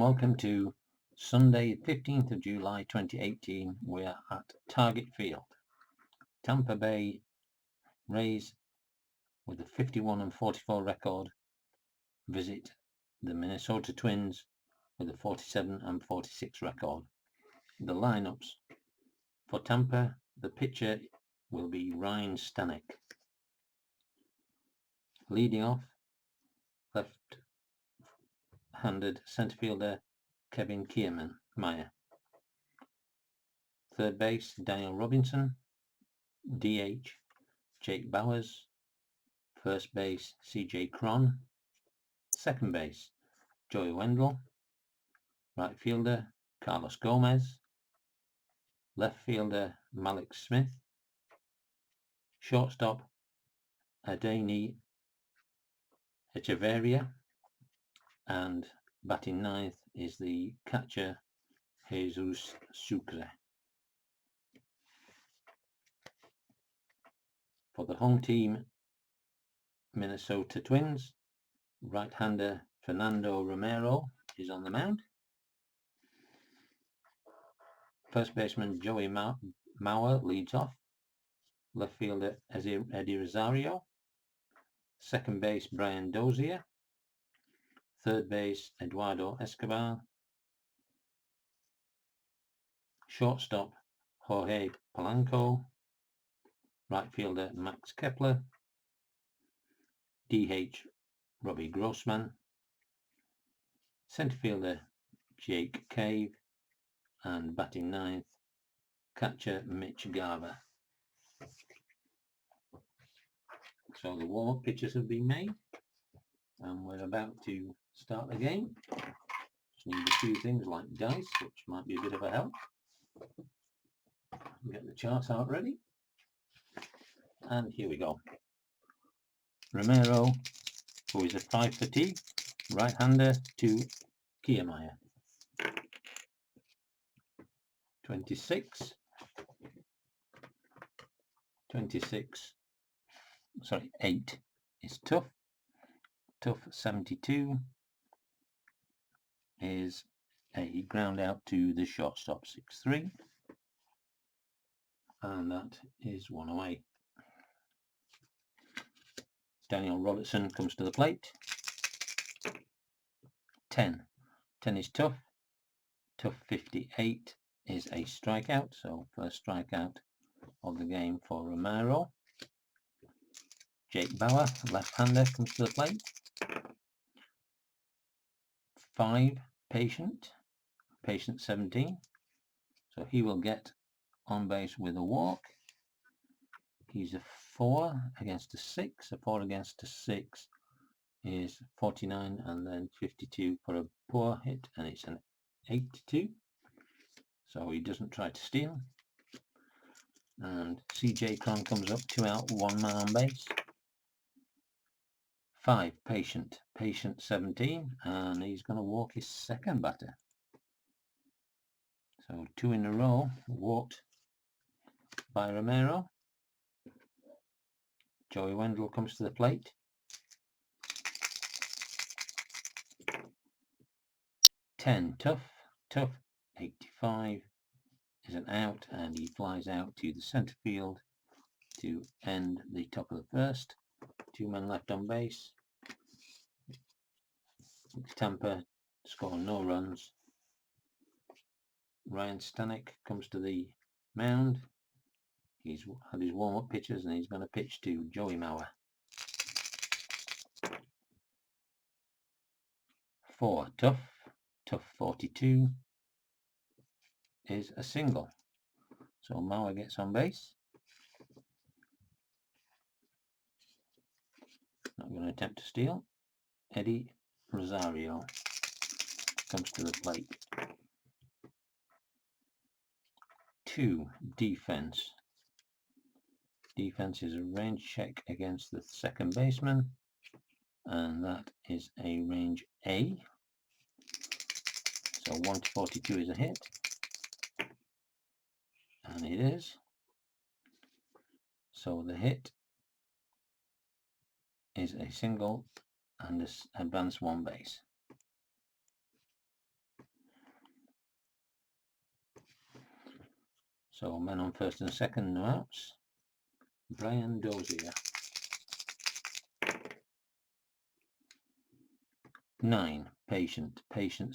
welcome to Sunday 15th of July 2018. We're at Target Field. Tampa Bay Rays with a 51-44 record visit the Minnesota Twins with a 47-46 record. The lineups for Tampa: the pitcher will be Ryan Stanek. Leading off, left-handed center fielder Kevin Kiermaier. Third base, Daniel Robinson. DH, Jake Bauers. First base, CJ Cron. Second base, Joey Wendell. Right fielder, Carlos Gomez. Left fielder, Malik Smith. Shortstop, Adeni Echeverria. And batting ninth is the catcher, Jesus Sucre. For the home team, Minnesota Twins, right-hander Fernando Romero is on the mound. First baseman Joey Mauer leads off. Left fielder Eddie Rosario. Second base Brian Dozier. Third base Eduardo Escobar. Shortstop Jorge Polanco. Right fielder Max Kepler. DH Robbie Grossman. Center fielder Jake Cave. And batting ninth, catcher Mitch Garver. So the warm-up pitches have been made and we're about to start the game. Just need a few things like dice, which might be a bit of a help. Get the charts out ready. And here we go. Romero, who is a 5 fatigue, right-hander to Kiermaier. 26, 8 is tough. Tough 72 is a ground out to the shortstop, 6-3. And that is one away. Daniel Robertson comes to the plate. 10 is tough. Tough 58 is a strikeout, so first strikeout of the game for Romero. Jake Bauer, left-hander, comes to the plate. 5, patient 17, so he will get on base with a walk. He's a 4 against a 6. A 4 against a 6 is 49, and then 52 for a poor hit, and it's an 82. So he doesn't try to steal. And CJ Cron comes up, 2 out, 1 man on base. 5, patient 17, and he's going to walk his second batter. So 2 in a row walked by Romero. Joey Wendell comes to the plate. Tough 85 is an out, and he flies out to the center field to end the top of the first. 2 men left on base. Tampa score no runs. Ryan Stanek comes to the mound. He's had his warm-up pitches and he's going to pitch to Joey Mauer. 4, tough 42 is a single. So Mauer gets on base. Not going to attempt to steal. Eddie Rosario comes to the plate. 2, defense. Defense is a range check against the second baseman, and that is a range A. So 1 to 42 is a hit, and it is. So the hit is a single and advance 1 base. So men on first and second, no outs. Brian Dozier. 9, patient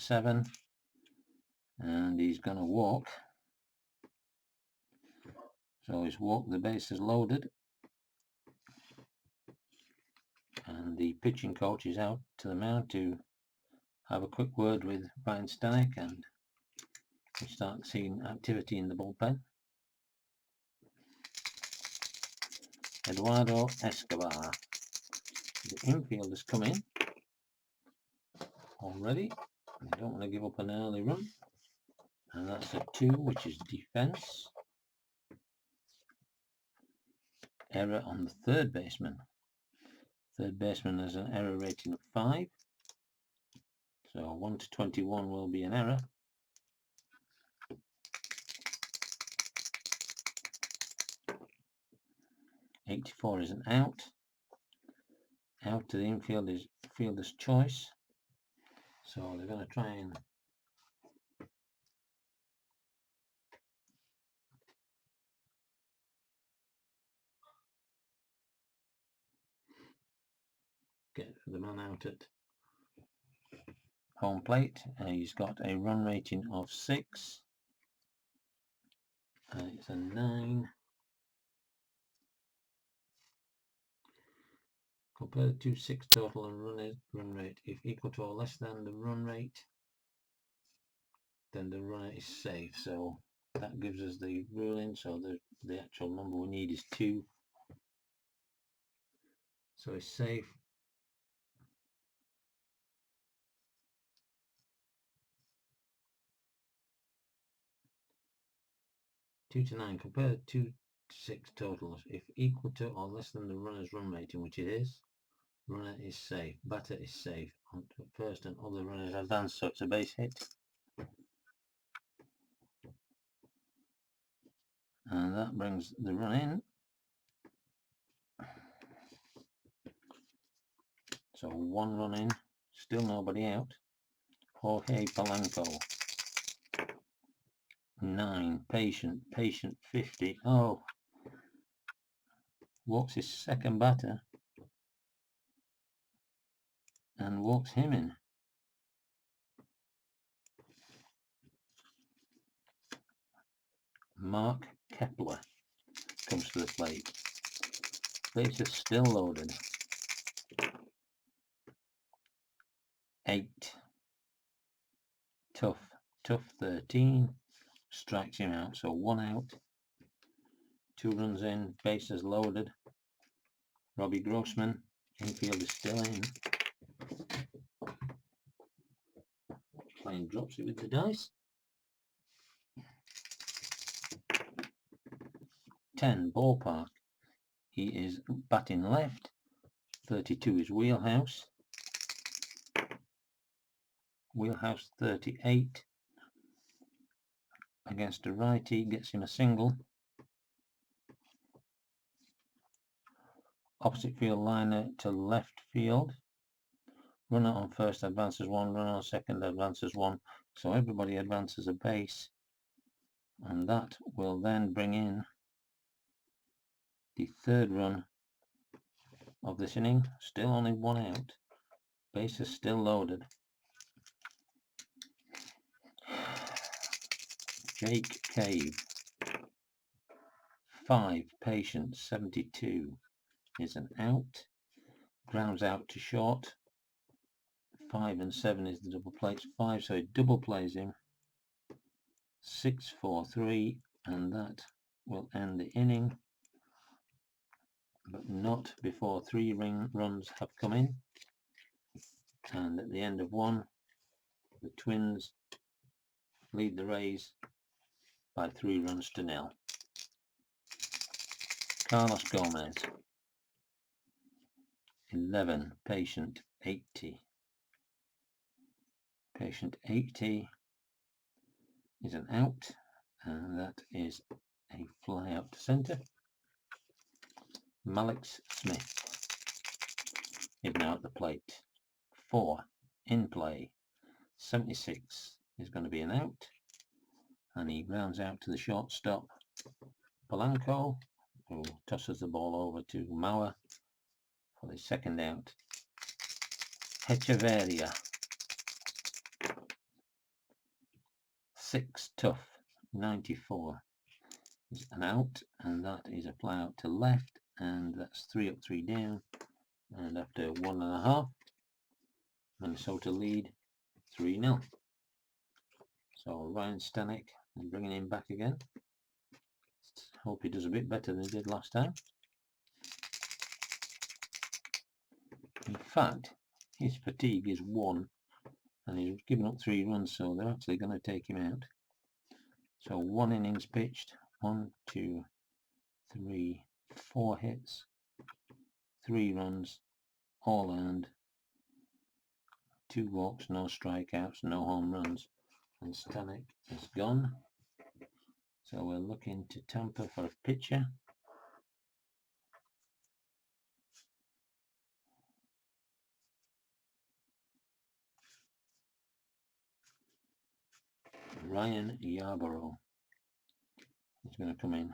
7, and he's going to walk. So he's walked, the base is loaded, and the pitching coach is out to the mound to have a quick word with Ryan Stanek, and we start seeing activity in the bullpen. Eduardo Escobar. The infield has come in already. They don't want to give up an early run, and that's a 2, which is defense. Error on the third baseman. Third baseman has an error rating of 5, so 1 to 21 will be an error. '84 is an out. Out to the infield is fielder's choice, so they're going to try and get the man out at home plate. He's got a run rating of 6. It's a 9. Compare the 2-6 total and run rate. If equal to or less than the run rate, then the runner is safe. So that gives us the ruling. So the actual number we need is 2. So it's safe. Two to 9. Compare the 2 to 6 totals. If equal to or less than the runner's run rating, which it is, runner is safe. Batter is safe. On to first and other runners advance. So it's a base hit. And that brings the run in. So 1 run in. Still nobody out. Jorge Polanco. 9, patient 50. Oh, walks his second batter and walks him in. Mark Kepler comes to the plate. Base is still loaded. 8. Tough 13. Strikes him out. So 1 out. 2 runs in. Bases loaded. Robbie Grossman. Infield is still in. Playing drops it with the dice. 10, ballpark. He is batting left. 32 is wheelhouse. Wheelhouse 38. Against a righty, gets him a single. Opposite field liner to left field. Runner on first advances 1, runner on second advances 1. So everybody advances a base. And that will then bring in the third run of this inning. Still only 1 out. Base is still loaded. Jake Cave. 5, patient 72 is an out. Grounds out to short. 5 and 7 is the double plays. 5, so it double plays him. 6, 4, 3, and that will end the inning, but not before 3 runs have come in. And at the end of 1, the Twins lead the Rays by 3 runs to 0. Carlos Gomez. 11, patient 80. Patient 80 is an out, and that is a fly out to center. Malix Smith is now at the plate. 4, in play. 76 is going to be an out, and he grounds out to the shortstop. Polanco, who tosses the ball over to Mauer for the second out. Hecheverria, 6 tough, 94 is an out, and that is a fly out to left, and that's 3 up, 3 down, and after 1.5, Minnesota lead 3-0. So Ryan Stanek, and bringing him back again. Hope he does a bit better than he did last time. In fact, his fatigue is 1, and he's given up 3 runs, so they're actually going to take him out. So 1 innings pitched, 1, 2, 3, 4 hits, 3 runs, all earned, 2 walks, no strikeouts, no home runs, and Stanek is gone. So we're looking to Tampa for a pitcher. Ryan Yarborough is going to come in.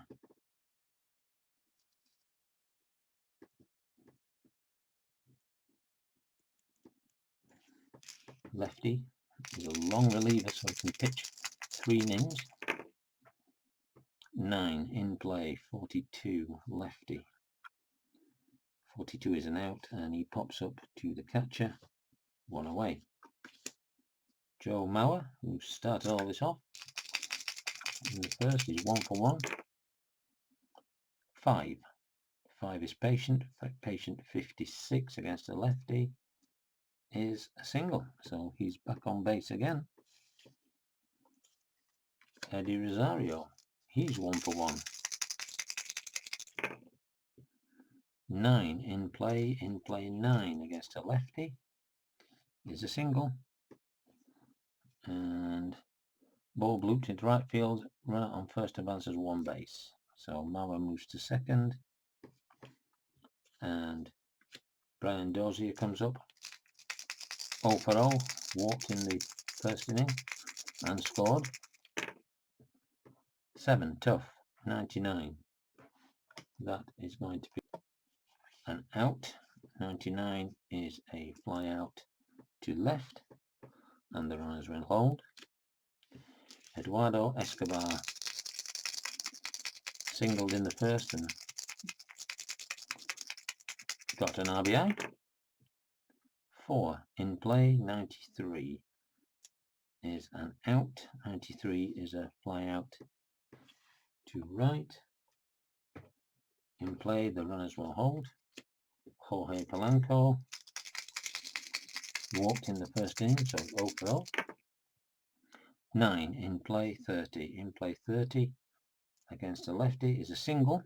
Lefty. He's a long reliever, so he can pitch 3 innings. 9 in play, 42, lefty. 42 is an out, and he pops up to the catcher, 1 away. Joe Mauer, who started all this off in the first, is 1 for 1. 5. 5 is patient. Patient 56 against a lefty is a single, so he's back on base again. Eddie Rosario, he's 1 for 1. 9 in play 9 against a lefty is a single, and ball blooped into right field, runner on first advances 1 base. So Mauer moves to second, and Brian Dozier comes up 0 for 0, walked in the first inning and scored. 7 tough, 99. That is going to be an out. 99 is a fly out to left, and the runners will hold. Eduardo Escobar singled in the first and got an RBI. 4 in play, 93 is an out. 93 is a fly out to right. In play, the runners will hold. Jorge Polanco walked in the first inning, so 0 for 0. 9 in play, 30. In play 30 against a lefty is a single.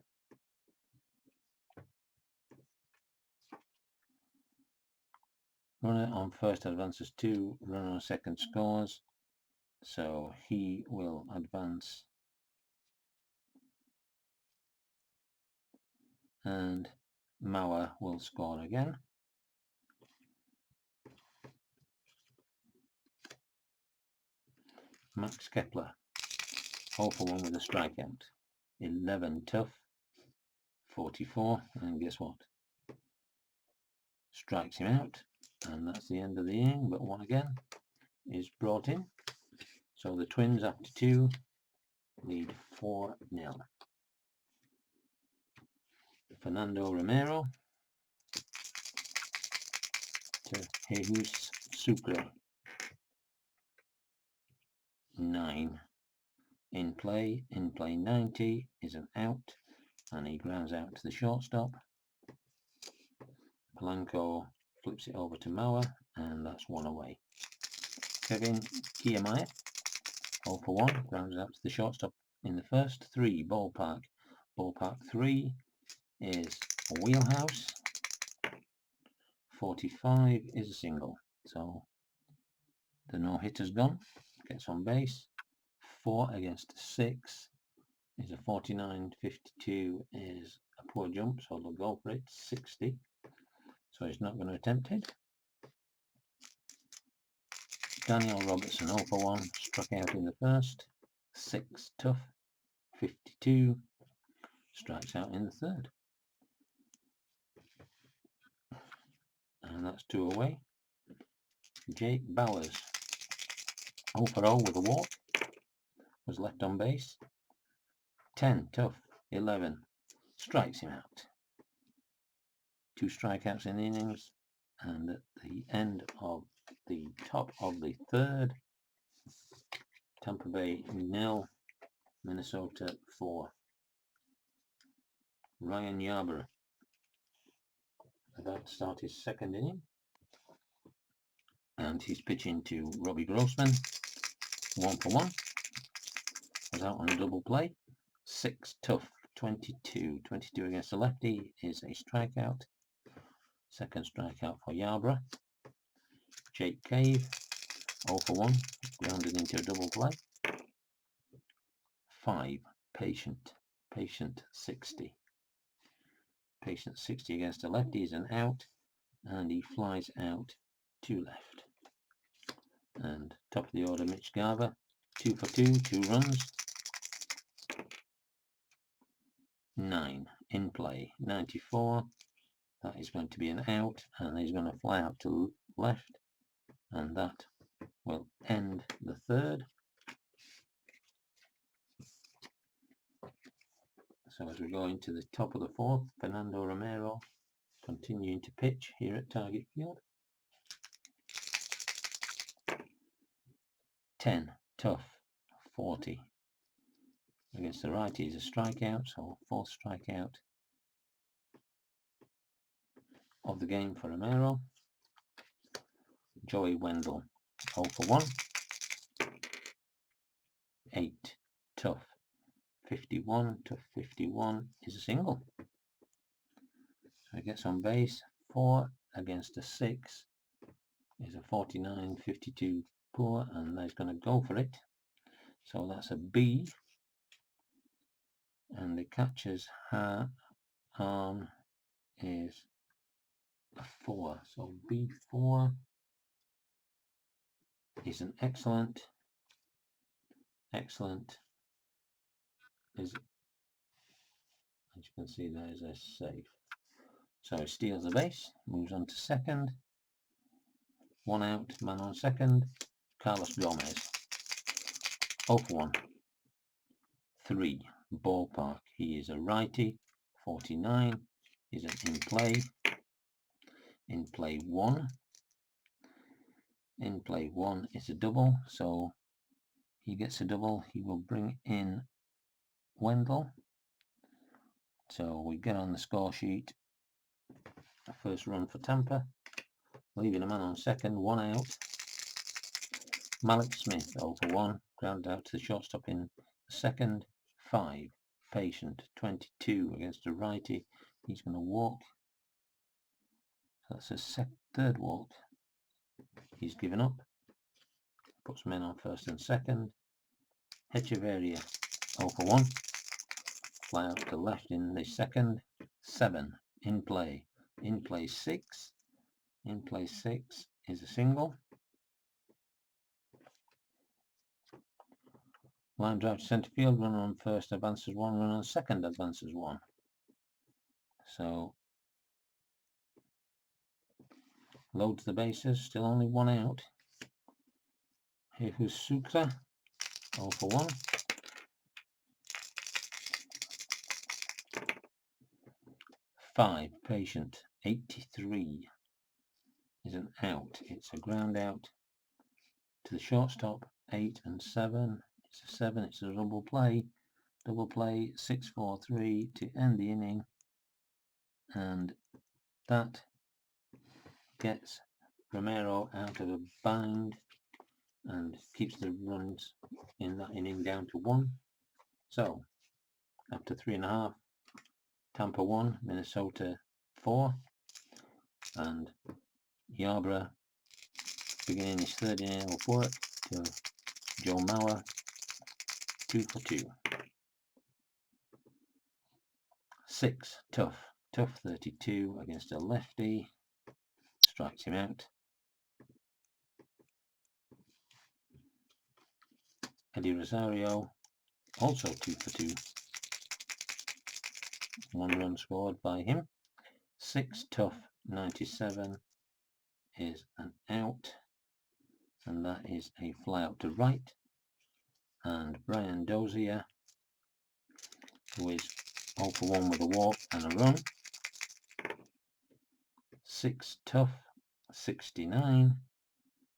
Runner on first advances 2, runner on second scores, so he will advance, and Mauer will score again. Max Kepler, 0 for 1 with a strikeout. 11 tough, 44, and guess what? Strikes him out, and that's the end of the inning, but 1 again is brought in. So the Twins, after 2, lead 4-0. Fernando Romero to Jesus Sucre. 9 in play 90 is an out, and he grounds out to the shortstop. Polanco flips it over to Mauer, and that's 1 away. Kevin Kiermaier, 0 for 1, grounds out to the shortstop in the first. 3 ballpark. Ballpark 3 is a wheelhouse. 45 is a single, so the no-hitter's gone, gets on base. 4 against 6 is a 49. 52 is a poor jump, so they'll go for it. 60, so he's not going to attempt it. Daniel Robertson, 0 for 1, struck out in the first. 6 tough, 52, strikes out in the third. And that's 2 away. Jake Bowers, 0 for 0 with a walk, was left on base. 10, tough, 11, strikes him out. 2 strikeouts in the innings, and at the end of the top of the third, Tampa Bay 0, Minnesota 4. Ryan Yarbrough about to start his second inning, and he's pitching to Robbie Grossman. 1 for 1, was out on a double play. 6, tough, 22 against the lefty is a strikeout. Second strikeout for Yarbrough. Jake Cave, 0 for 1, grounded into a double play. 5, patient 60. Patient 60 against a lefty is an out, and he flies out to left. And top of the order, Mitch Garver, 2 for 2, 2 runs. 9 in play, 94. That is going to be an out, and he's going to fly out to left, and that will end the third. So as we go into the top of the fourth, Fernando Romero continuing to pitch here at Target Field. 10, tough, 40. Against the righty is a strikeout, so 4th strikeout of the game for Romero. Joey Wendell, 0 for 1. 8, tough, 51, tough 51 is a single. So he gets on base. 4 against a 6 is a 49, 52 poor, and he's going to go for it. So that's a B. And the catcher's arm is a 4. So B4 is an excellent, is, as you can see, there is a safe. So he steals the base, moves on to second. 1 out, man on second. Carlos Gomez, 0 for 1. 3, ballpark. He is a righty. 49 is an in play. In play 1. In play 1 is a double, so he gets a double. He will bring in Wendell. So we get on the score sheet. A first run for Tampa, leaving a man on second. 1 out. Malik Smith, 0 for 1, grounded out to the shortstop in the second. 5, patient, 22 against a righty. He's going to walk. That's his third walk. He's given up. Puts men on first and second. Hecheverria, 0 for 1. Fly out to left in the second. 7, in play. In play 6. In play 6 is a single. Line drive to centre field, runner on first advances 1, runner on second advances 1. So loads the bases, still only 1 out. Here's Sukra, 0 for 1. 5, patient, 83 is an out. It's a ground out to the shortstop. 8 and 7. It's a 7. It's a double play. Double play 6-4-3 to end the inning, and that gets Romero out of a bind and keeps the runs in that inning down to 1. So after 3.5, Tampa 1, Minnesota 4, and Yarbrough beginning his third inning of work to Joe Mauer, 2 for 2. 6, tough 32 against a lefty, strikes him out. Eddie Rosario, also 2 for 2. 1 run scored by him. 6 tough 97 is an out, and that is a fly out to right. And Brian Dozier, who is 0 for 1 with a walk and a run. 6 tough 69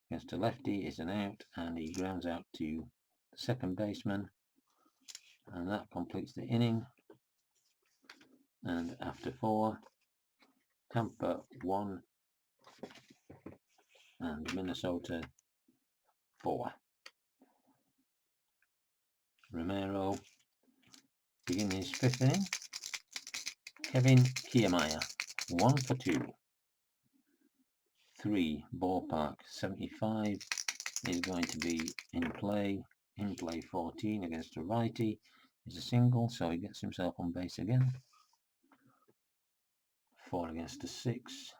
against a lefty is an out, and he grounds out to the second baseman, and that completes the inning. And after 4, Tampa 1 and Minnesota 4. Romero begin his 5th inning. Kevin Kiermaier 1 for 2. 3 ballpark 75 is going to be in play 14 against a righty is a single, so he gets himself on base again. 4 against a 6,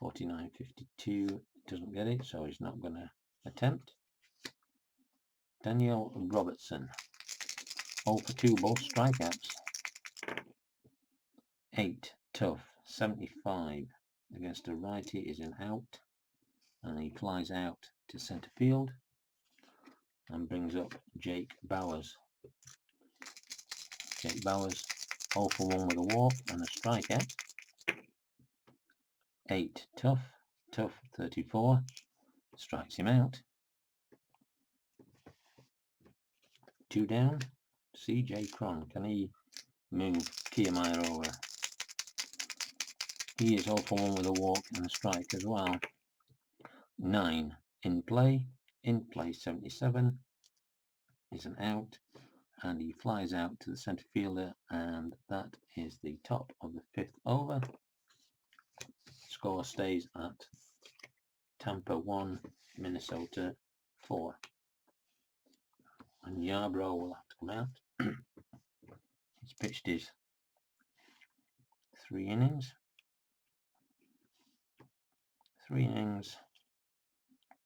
49-52, doesn't get it, so he's not going to attempt. Daniel Robertson 0 for 2, both strikeouts. 8 tough 75 against a righty is an out, and he flies out to center field and brings up Jake Bowers. Jake Bowers 0 for 1 with a walk and a strikeout. 8 tough 34 strikes him out. 2 down. CJ Cron, can he move Kiermaier over? He is 0 for 1 with a walk and a strike as well. 9 in play 77 is an out, and he flies out to the center fielder, and that is the top of the 5th over. Score stays at Tampa 1, Minnesota 4. And Yarbrough will have to come out. He's pitched his 3 innings. 3 innings.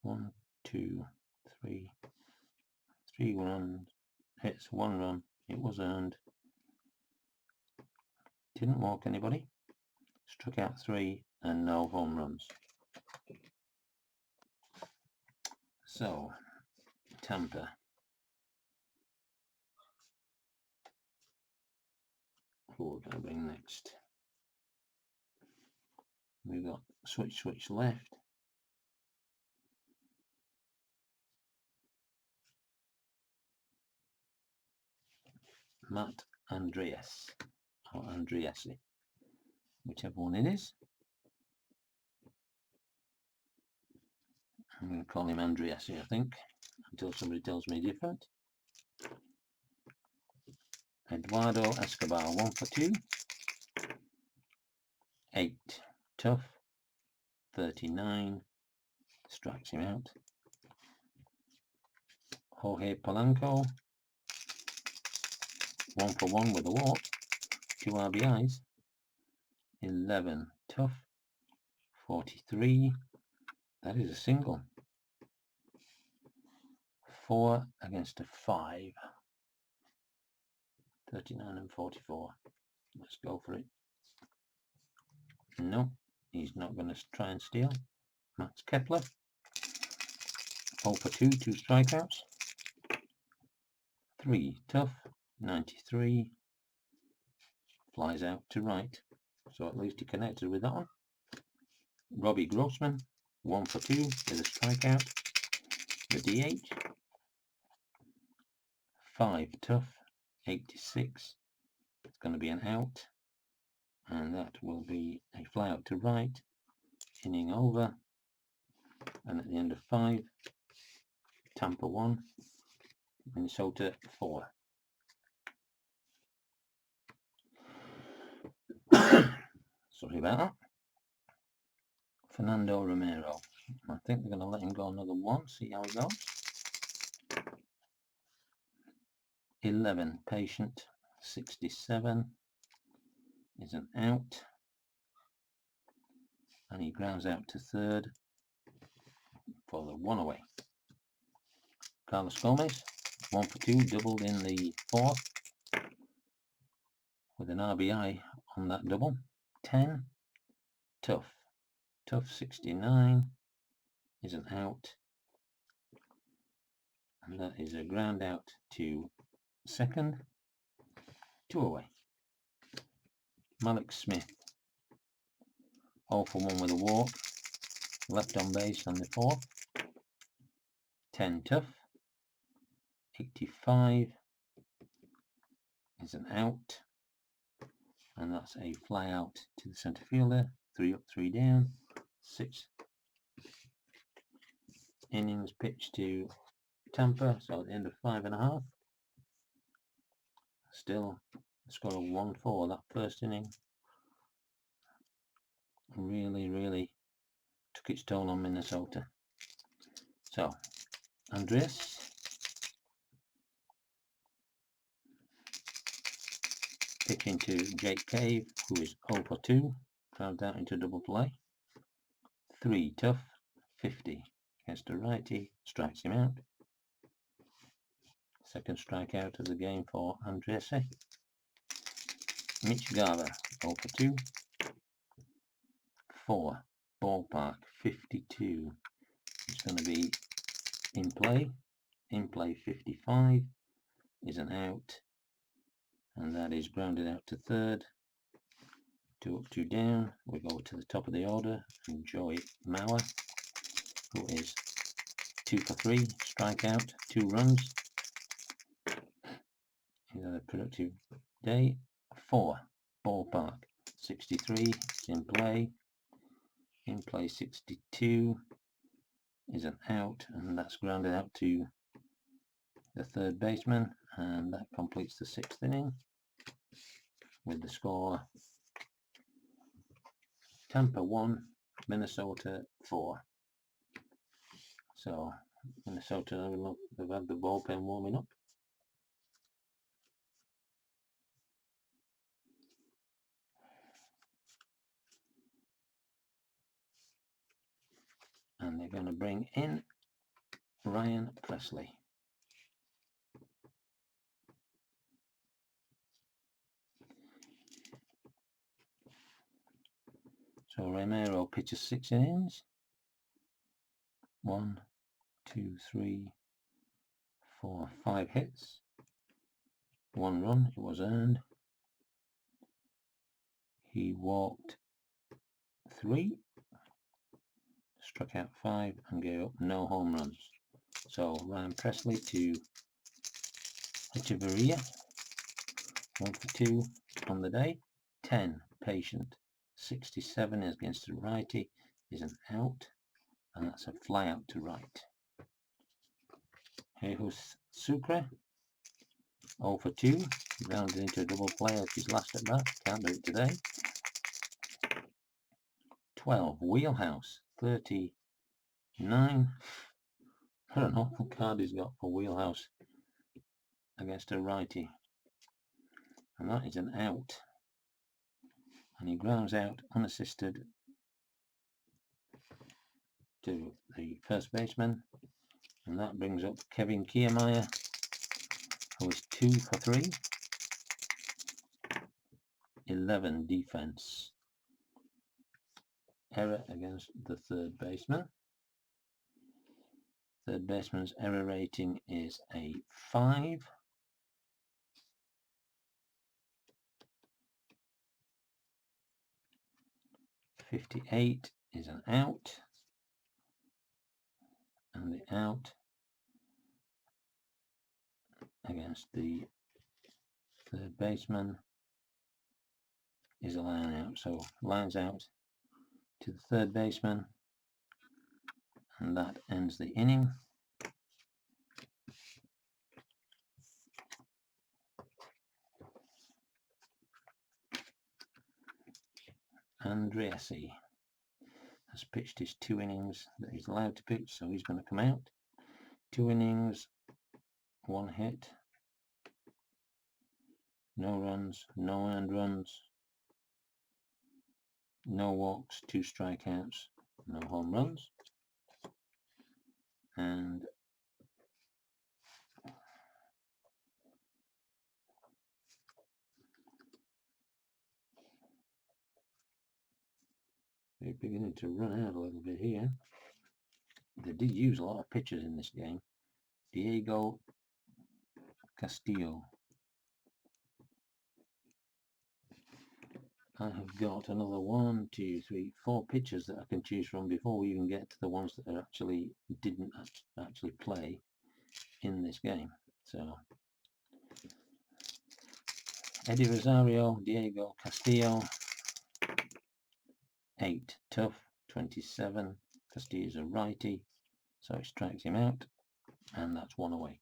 1, 2, 3. 3 runs. Hits 1 run. It was earned. Didn't walk anybody. Struck out 3 and no home runs. So, Tampa. Who we're going to bring next? We've got switch left. Matt Andreas, or Andreassi, whichever one it is. I'm going to call him Andreassi, I think, until somebody tells me different. Eduardo Escobar 1 for 2. 8 tough 39 strikes him out. Jorge Polanco 1 for 1 with a walk, 2 RBIs. 11 tough 43, that is a single. 4 against a 5, 39 and 44. Let's go for it. No, he's not going to try and steal. Max Kepler 0 for 2, 2 strikeouts. 3 tough 93, flies out to right, so at least he connected with that one. Robbie Grossman 1 for 2 with a strikeout. The DH. 5 tough 86, it's going to be an out, and that will be a fly out to right. Inning over, and at the end of 5, Tampa 1, Minnesota 4. Sorry about that. Fernando Romero. I think they're going to let him go another 1, see how he goes. 11 patient 67 is an out, and he grounds out to third for the 1 away. Carlos Gomez 1 for 2, doubled in the fourth with an RBI on that double. 10, tough 69 is an out, and that is a ground out to second. 2 away. Malik Smith, 0 for 1 with a walk, left on base on the fourth. 10, tough. 85 is an out, and that's a fly out to the centre fielder. 3 up, 3 down. 6 innings pitched to Tampa, so at the end of 5.5. Still a score of 1-4. That first inning really took its toll on Minnesota. So Andreas pitching to Jake Cave, who is 0 for 2, ground out into double play. 3, tough. 50 against a righty, strikes him out. Second strikeout of the game for Andreas. Mitch Garver, 0 for 2. 4, ballpark. 52 is going to be in play. In play. 55 is an out, and that is grounded out to third. 2 up, 2 down. We go to the top of the order, and Joey Mauer, who is 2 for 3, strikeout, 2 runs. He's had a productive day. 4, ballpark. 63 is in play. In play. 62 is an out, and that's grounded out to the third baseman, and that completes the 6th inning with the score Tampa 1, Minnesota 4. So Minnesota, they've had the bullpen warming up. And they're going to bring in Ryan Presley. So Romero pitches 6 innings. 1, 2, 3, 4, 5 hits. 1 run, it was earned. He walked 3, struck out 5, and gave up no home runs. So Ryan Presley to Echeverria, 1 for 2 on the day. 10, patient. 67 is against the righty, is an out, and that's a fly out to right. Jesus Sucre, 0 for 2, rounded into a double play at his last at bat. Can't do it today. 12, Wheelhouse, 39. I don't know what card he's got for Wheelhouse against a righty, and that is an out, and he grounds out unassisted to the first baseman, and that brings up Kevin Kiermaier, who is 2 for 3. 11, defense. Error against the third baseman. Third baseman's error rating is a 5. 58 is an out, and the out against the third baseman is a line out. So lines out to the third baseman, and that ends the inning. Andreassi has pitched his 2 innings that he's allowed to pitch, so he's going to come out. 2 innings, 1 hit, no runs, no earned runs, no walks, 2 strikeouts, no home runs, and They're beginning to run out a little bit here. They did use a lot of pitchers in this game. Diego Castillo. I have got another 1, 2, 3, 4 pitchers that I can choose from before we even get to the ones that are didn't actually play in this game. So Eddie Rosario, Diego Castillo, 8 tough, 27. Castillo's a righty, so it strikes him out, and that's 1 away.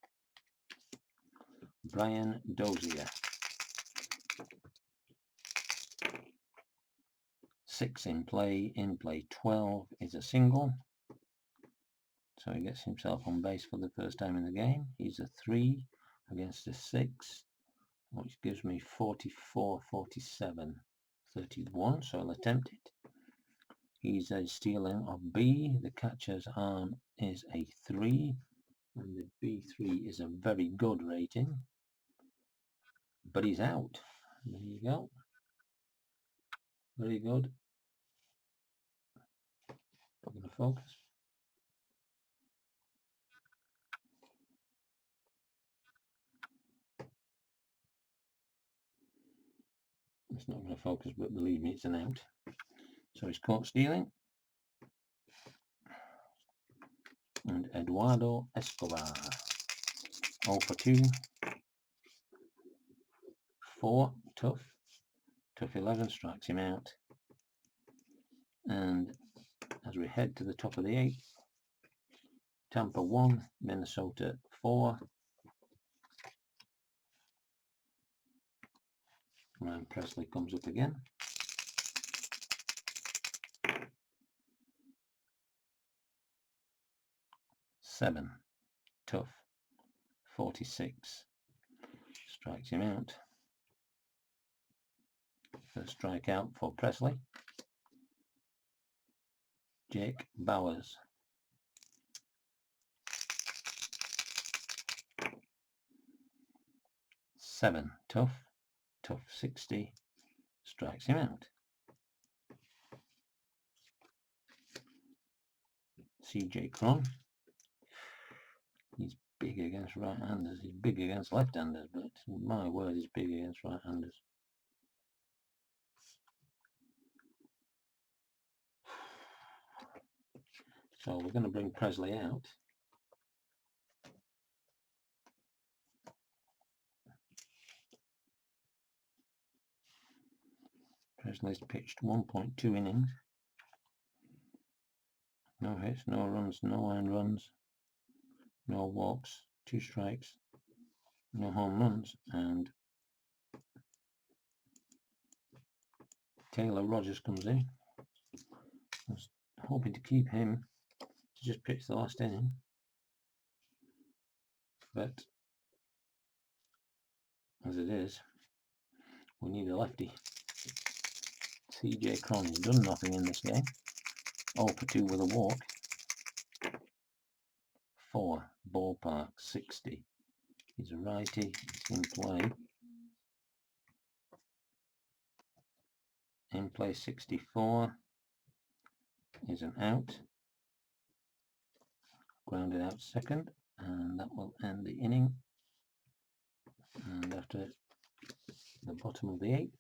Brian Dozier, 6 in play 12 is a single, so he gets himself on base for the first time in the game. He's a 3 against a 6, which gives me 44, 47, 31, so I'll attempt it. He's a stealing of B. The catcher's arm is a 3, and the B3 is a very good rating, but he's out. There you go. Very good. I'm going to focus. It's not going to focus, but believe me, it's an out. So he's caught stealing. And Eduardo Escobar, 0 for 2. 4 tough. Tough 11 strikes him out. And as we head to the top of the 8th, Tampa 1, Minnesota 4. Ryan Presley comes up again. Seven tough, 46 strikes him out. First strikeout for Presley. Jake Bowers, 7 tough, 60 strikes him out. CJ Cron, he's big against right-handers. He's big against left-handers, but my word, he's big against right-handers. So we're going to bring Presley out. Presley's pitched 1.2 innings. No hits, no runs, no earned runs, no walks, 2 strikes, no home runs, and Taylor Rogers comes in. I was hoping to keep him to just pitch the last inning, but as it is, we need a lefty. CJ Cron has done nothing in this game. 0 for 2 with a walk. 4 ballpark, 60. He's a righty. He's in play. In play 64 is an out. Grounded out second, and that will end the inning. And after the bottom of the 8th.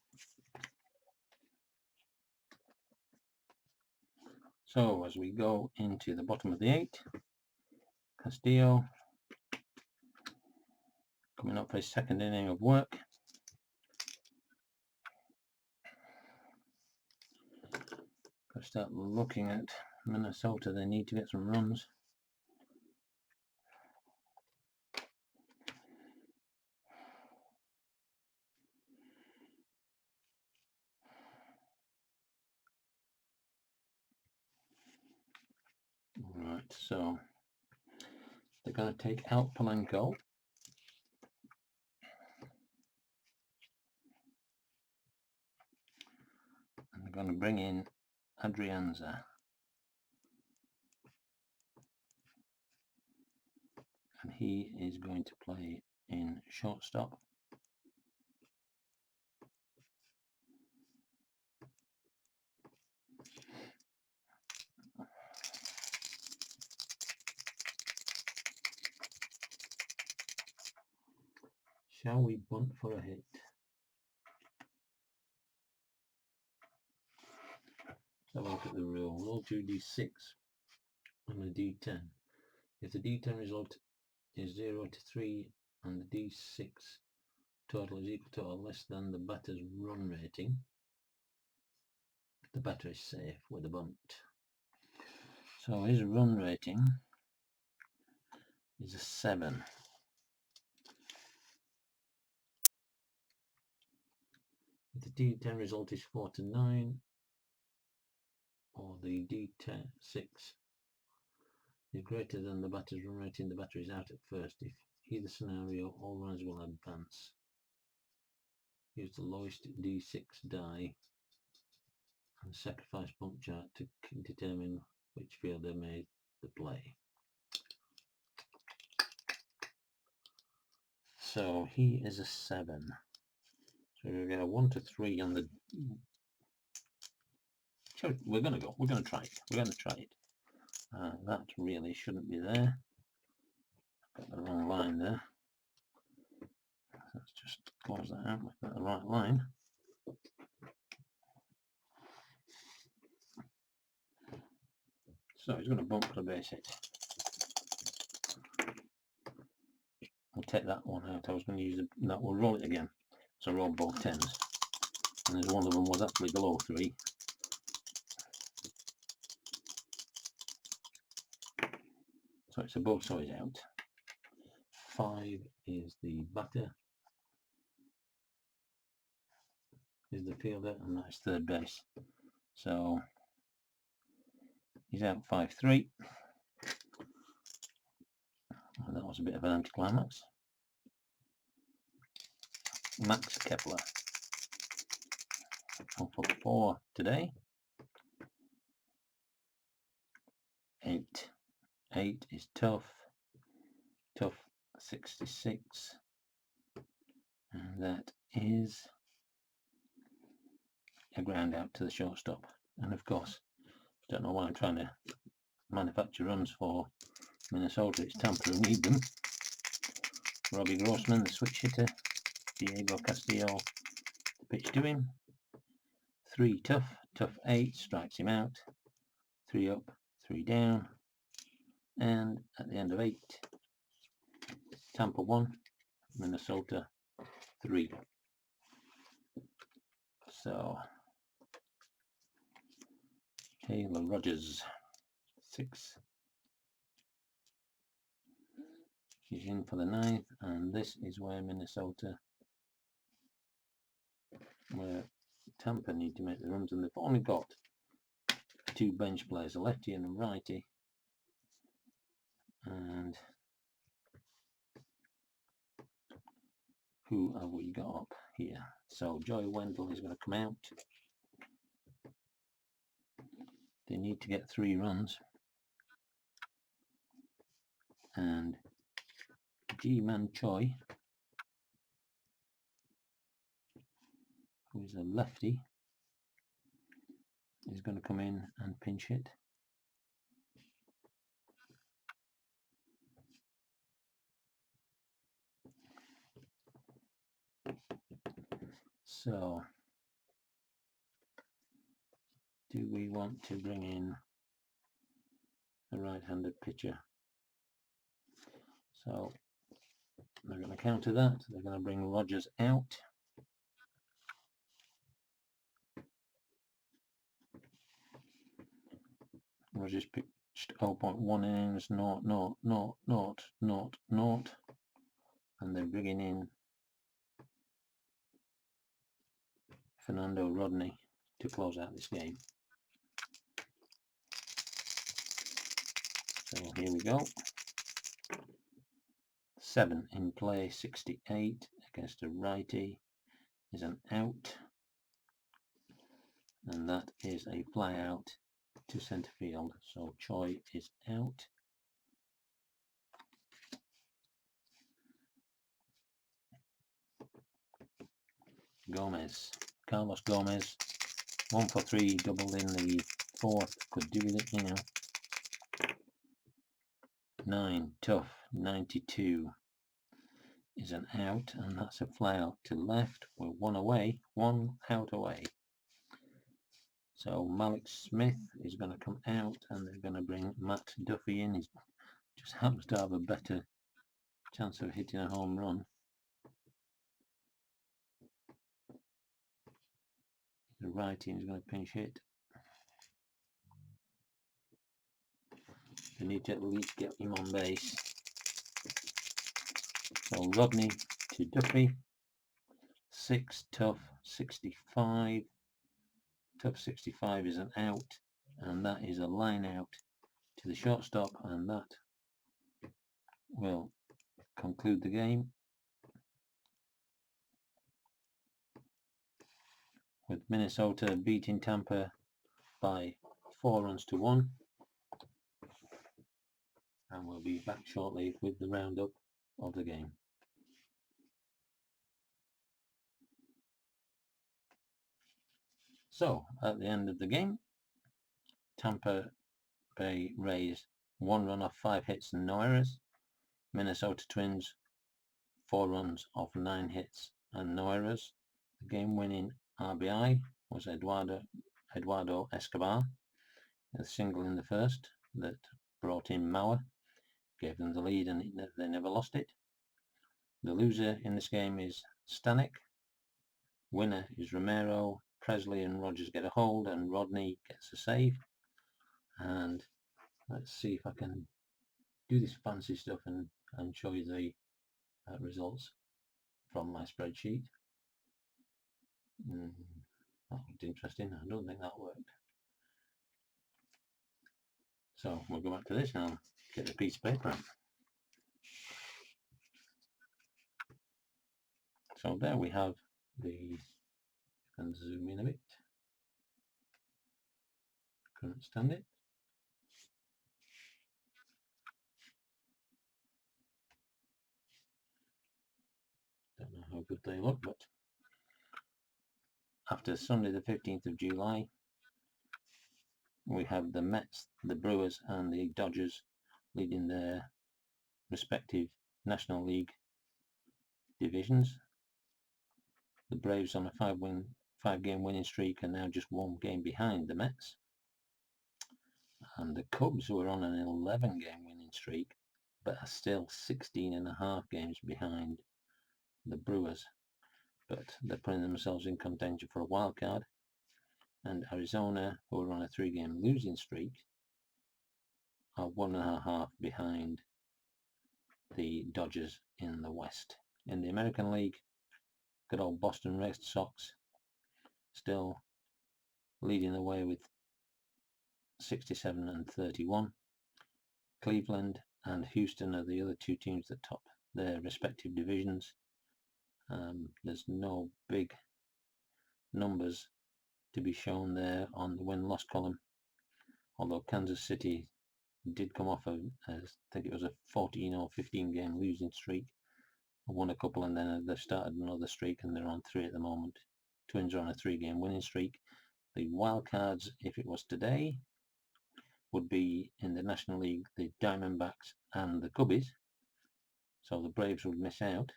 So as we go into the bottom of the 8th, Castillo coming up for his 2nd inning of work. Got to start looking at Minnesota. They need to get some runs. Right, so they're going to take out Polanco. And they're going to bring in Adrianza. And he is going to play in shortstop. Shall we bunt for a hit? Let's have a look at the rule. Roll 2d6 on a d10. If the d10 result is 0 to 3 and the d6 total is equal to or less than the batter's run rating, the batter is safe with a bunt. So his run rating is a 7. If the d10 result is 4 to 9 or the d6 is greater than the batter's run rating, the batter is out at first. If either scenario, all runners will advance. Use the lowest d6 die and sacrifice bunt chart to determine which fielder made the play. So he is a 7. So we get a 1 to 3 on the. So we're going to try it. That really shouldn't be there. Got the wrong line there. Let's just close that out. We've got the right line. So he's going to bump for a base hit. I'll take that one out. I was going to use that. We'll roll it again. So roll both 10s. And there's one of them was actually below 3. So it's above, so he's out. 5 is the batter. Is the fielder, and that's third base. So he's out 5-3. And that was a bit of an anticlimax. Max Kepler. I'll put 4 today. 8. 8 is tough. Tough 66. And that is a ground out to the shortstop. And of course, don't know why I'm trying to manufacture runs for Minnesota. It's Tampa who need them. Robbie Grossman, the switch hitter. Diego Castillo, the pitch to him. 3 tough. Tough 8 strikes him out. 3 up, 3 down. And at the end of 8, Tampa 1, Minnesota 3. So Taylor Rogers 6. She's in for the 9th, and this is where Tampa need to make the runs, and they've only got 2 bench players, a lefty and a righty. And who have we got up here? So Joey Wendell is going to come out. They need to get 3 runs. And Ji-Man Choi, who is a lefty, is going to come in and pinch hit. So do we want to bring in a right-handed pitcher? So they're going to counter that. They're going to bring Rogers out. Rogers pitched 0.1 innings, not, and they're bringing in Fernando Rodney to close out this game. So here we go. 7 in play, 68 against a righty is an out, and that is a fly out to centre field. So Choi is out. Carlos Gomez, 1 for 3, doubled in the 4th, could do with it, you know. 9 tough, 92. is an out, and that's a fly out to left. We're one away, one out away. So Malik Smith is going to come out, and they're going to bring Matt Duffy in. He just happens to have a better chance of hitting a home run. The righty is going to pinch hit. They need to at least get him on base. So Rodney to Duffy. 6 tough 65. Tough 65 is an out, and that is a line out to the shortstop, and that will conclude the game with Minnesota beating Tampa by 4 runs to 1. And we'll be back shortly with the roundup of the game. So at the end of the game, Tampa Bay Rays 1 run off 5 hits and no errors. Minnesota Twins 4 runs off 9 hits and no errors. The game-winning RBI was Eduardo Escobar, a single in the first that brought in Mauer, gave them the lead, and they never lost it. The loser in this game is Stanek. Winner is Romero. Presley and Rogers get a hold, and Rodney gets a save. And let's see if I can do this fancy stuff and show you the results from my spreadsheet. That looked interesting. I don't think that worked. So we'll go back to this now. Get the piece of paper out. So there we have the, and zoom in a bit, current standing. Don't know how good they look, but after Sunday the 15th of July, we have the Mets, the Brewers and the Dodgers leading their respective National League divisions. The Braves on a 5-game winning streak are now just 1 game behind the Mets. And the Cubs, who are on an 11-game winning streak, but are still 16.5 games behind the Brewers. But they're putting themselves in contention for a wild card. And Arizona, who are on a 3-game losing streak, are 1.5 behind the Dodgers in the West. In the American League, good old Boston Red Sox still leading the way with 67 and 31. Cleveland and Houston are the other 2 teams that top their respective divisions. There's no big numbers to be shown there on the win-loss column, although Kansas City did come off I think it was a 14 or 15 game losing streak. Won a couple, and then they've started another streak, and they're on 3 at the moment. Twins are on a 3-game winning streak. The wild cards, if it was today, would be in the National League the Diamondbacks and the Cubbies, so the Braves would miss out.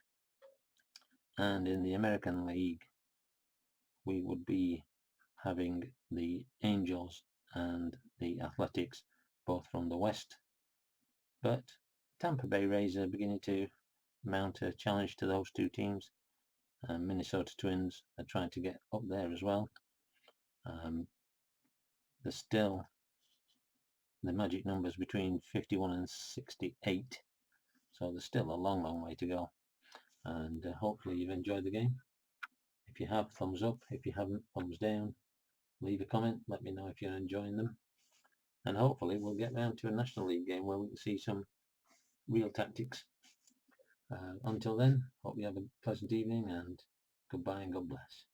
And in the American League, we would be having the Angels and the Athletics, both from the West. But Tampa Bay Rays are beginning to mount a challenge to those 2 teams. Minnesota Twins are trying to get up there as well. There's still the magic numbers between 51 and 68, so there's still a long way to go. And hopefully you've enjoyed the game. If you have, thumbs up. If you haven't, thumbs down. Leave a comment, let me know if you're enjoying them, and hopefully we'll get round to a National League game where we can see some real tactics. Until then, hope you have a pleasant evening, and goodbye and God bless.